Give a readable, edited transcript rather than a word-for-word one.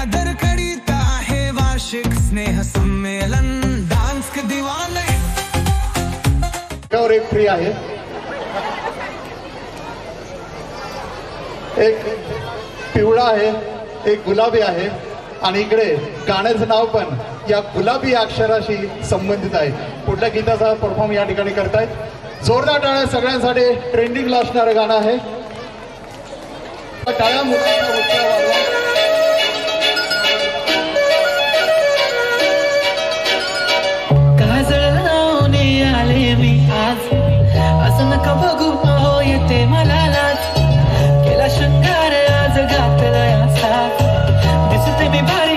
सादर करीत आहे वार्षिक स्नेह संमेलन डान्स के दीवाने। और एक फ्री आहे, एक पिवळा आहे, एक गुलाबी आहे आणि इकडे गाण्याचं नाव पण या गुलाबी अक्षराशी संबंधित आहे। पुढल्या गीताचा परफॉर्म या ठिकाणी करतायत। जोरदार टाळ्या सगळ्यांसाठी। ट्रेंडिंगला असणारं गाणं आहे। टाळ्या मुलांना उत्साह वाढवा। काजळ लावणे आले मी आज, असं नका बघू हो येते मला लाज, केला शृंगार आज घातला असा, दिसते मी भारी